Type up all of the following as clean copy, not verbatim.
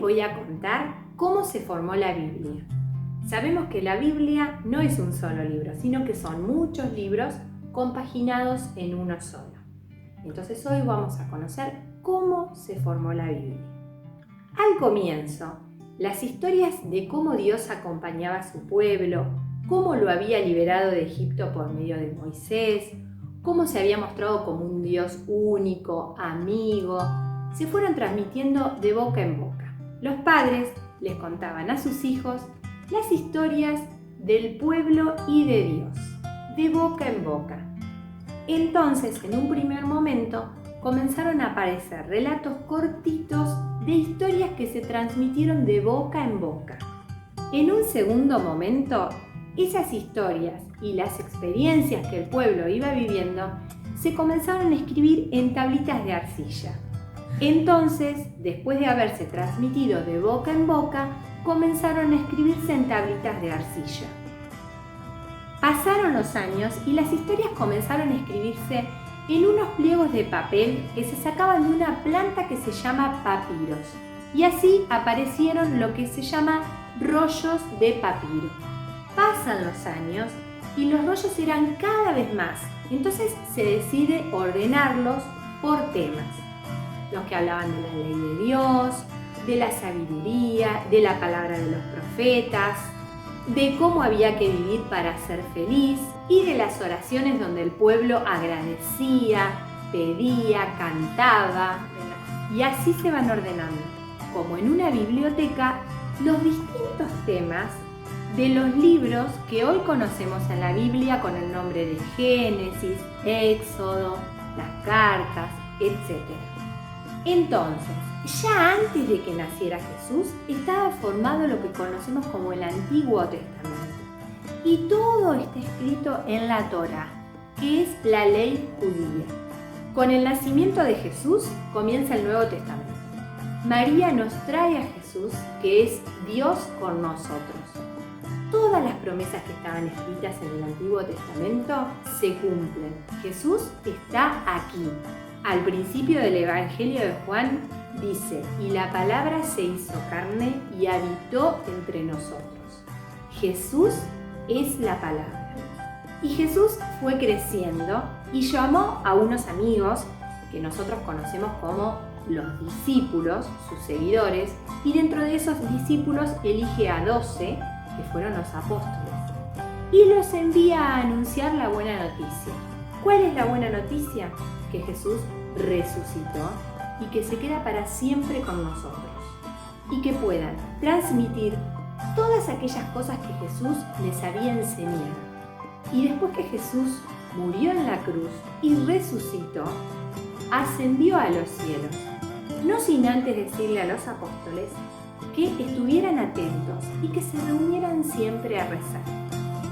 voy a contar cómo se formó la Biblia. Sabemos que la Biblia no es un solo libro, sino que son muchos libros compaginados en uno solo. Entonces hoy vamos a conocer cómo se formó la Biblia. Al comienzo, las historias de cómo Dios acompañaba a su pueblo, cómo lo había liberado de Egipto por medio de Moisés, cómo se había mostrado como un Dios único, amigo, se fueron transmitiendo de boca en boca. Los padres les contaban a sus hijos las historias del pueblo y de Dios, de boca en boca. Entonces, en un primer momento, comenzaron a aparecer relatos cortitos de historias que se transmitieron de boca en boca. En un segundo momento, esas historias y las experiencias que el pueblo iba viviendo se comenzaron a escribir en tablitas de arcilla. Entonces, después de haberse transmitido de boca en boca, comenzaron a escribirse en tablitas de arcilla. Pasaron los años y las historias comenzaron a escribirse en unos pliegos de papel que se sacaban de una planta que se llama papiros. Y así aparecieron lo que se llama rollos de papiro. Pasan los años y los rollos eran cada vez más. Entonces se decide ordenarlos por temas. Los que hablaban de la ley de Dios, de la sabiduría, de la palabra de los profetas, de cómo había que vivir para ser feliz y de las oraciones donde el pueblo agradecía, pedía, cantaba. Y así se van ordenando, como en una biblioteca, los distintos temas de los libros que hoy conocemos en la Biblia con el nombre de Génesis, Éxodo, las cartas, etc. Entonces, ya antes de que naciera Jesús, estaba formado lo que conocemos como el Antiguo Testamento. Y todo está escrito en la Torá, que es la ley judía. Con el nacimiento de Jesús comienza el Nuevo Testamento. María nos trae a Jesús, que es Dios con nosotros. Todas las promesas que estaban escritas en el Antiguo Testamento se cumplen. Jesús está aquí. Al principio del Evangelio de Juan dice: y la palabra se hizo carne y habitó entre nosotros. Jesús es la palabra. Y Jesús fue creciendo y llamó a unos amigos que nosotros conocemos como los discípulos, sus seguidores, y dentro de esos discípulos elige a 12, que fueron los apóstoles, y los envía a anunciar la buena noticia. ¿Cuál es la buena noticia? Que Jesús resucitó y que se queda para siempre con nosotros, y que puedan transmitir todas aquellas cosas que Jesús les había enseñado. Y después que Jesús murió en la cruz y resucitó, ascendió a los cielos, no sin antes decirle a los apóstoles que estuvieran atentos y que se reunieran siempre a rezar.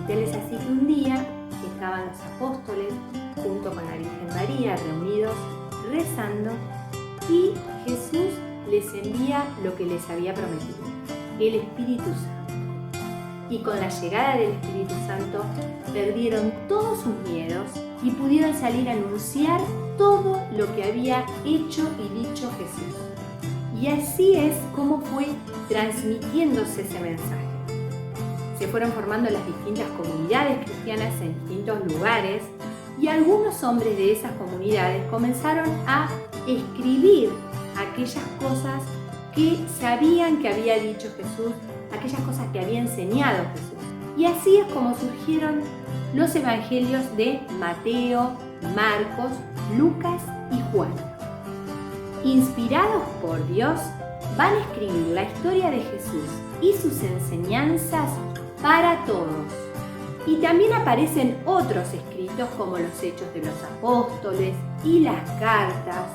Tal es así que un día estaban los apóstoles junto con la Virgen María reunidos rezando, y Jesús les envía lo que les había prometido, el Espíritu Santo. Y con la llegada del Espíritu Santo perdieron todos sus miedos y pudieron salir a anunciar todo lo que había hecho y dicho Jesús. Y así es como fue transmitiéndose ese mensaje. Se fueron formando las distintas comunidades cristianas en distintos lugares, y algunos hombres de esas comunidades comenzaron a escribir aquellas cosas que sabían que había dicho Jesús, aquellas cosas que había enseñado Jesús. Y así es como surgieron los evangelios de Mateo, Marcos, Lucas y Juan. Inspirados por Dios, van a escribir la historia de Jesús y sus enseñanzas para todos. Y también aparecen otros escritos como los Hechos de los Apóstoles y las cartas,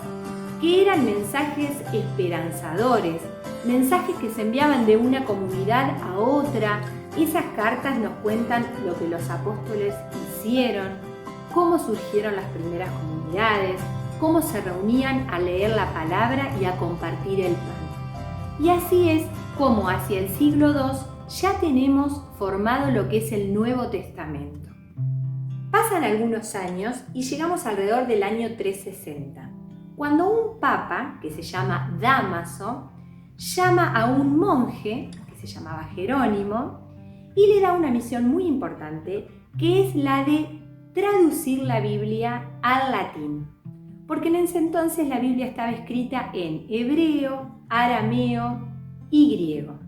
que eran mensajes esperanzadores, mensajes que se enviaban de una comunidad a otra. Esas cartas nos cuentan lo que los apóstoles hicieron, cómo surgieron las primeras comunidades, cómo se reunían a leer la palabra y a compartir el pan. Y así es como hacia el siglo II ya tenemos formado lo que es el Nuevo Testamento. Pasan algunos años y llegamos alrededor del año 360, cuando un papa, que se llama Dámaso, llama a un monje, que se llamaba Jerónimo, y le da una misión muy importante, que es la de traducir la Biblia al latín. Porque en ese entonces la Biblia estaba escrita en hebreo, arameo y griego.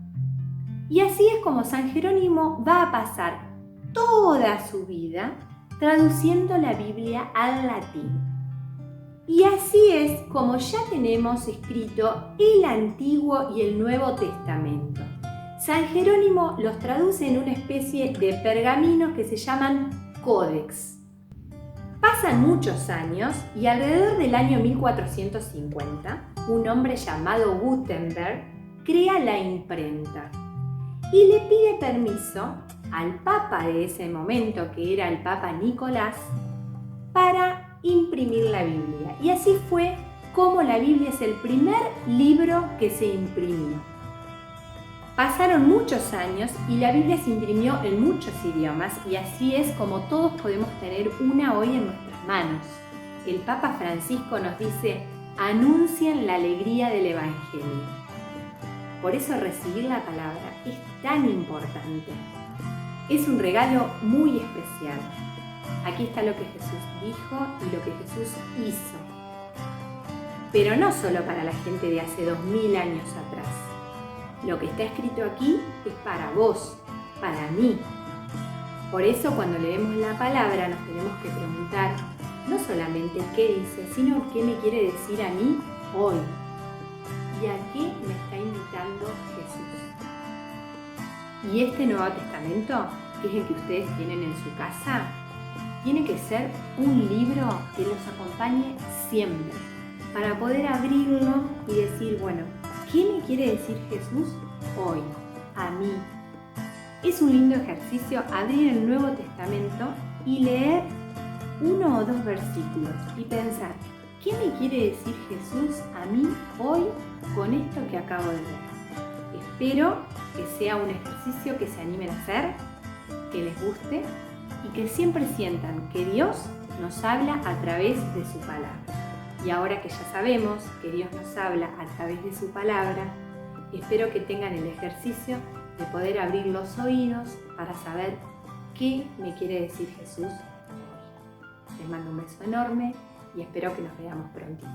Y así es como San Jerónimo va a pasar toda su vida traduciendo la Biblia al latín. Y así es como ya tenemos escrito el Antiguo y el Nuevo Testamento. San Jerónimo los traduce en una especie de pergaminos que se llaman códex. Pasan muchos años y alrededor del año 1450, un hombre llamado Gutenberg crea la imprenta y le pide permiso al Papa de ese momento, que era el Papa Nicolás, para imprimir la Biblia. Y así fue como la Biblia es el primer libro que se imprimió. Pasaron muchos años y la Biblia se imprimió en muchos idiomas, y así es como todos podemos tener una hoy en nuestras manos. El Papa Francisco nos dice: anuncien la alegría del Evangelio. Por eso recibir la palabra es tan importante. Es un regalo muy especial. Aquí está lo que Jesús dijo y lo que Jesús hizo. Pero no solo para la gente de hace 2000 años atrás. Lo que está escrito aquí es para vos, para mí. Por eso cuando leemos la palabra nos tenemos que preguntar no solamente qué dice, sino qué me quiere decir a mí hoy. ¿Y a qué me está invitando Jesús? Y este Nuevo Testamento, que es el que ustedes tienen en su casa, tiene que ser un libro que los acompañe siempre, para poder abrirlo y decir, bueno, ¿qué me quiere decir Jesús hoy, a mí? Es un lindo ejercicio abrir el Nuevo Testamento y leer 1 o 2 versículos y pensar, ¿qué me quiere decir Jesús a mí hoy con esto que acabo de ver? Espero que sea un ejercicio que se animen a hacer, que les guste y que siempre sientan que Dios nos habla a través de su palabra. Y ahora que ya sabemos que Dios nos habla a través de su palabra, espero que tengan el ejercicio de poder abrir los oídos para saber qué me quiere decir Jesús hoy. Les mando un beso enorme y espero que nos veamos prontito.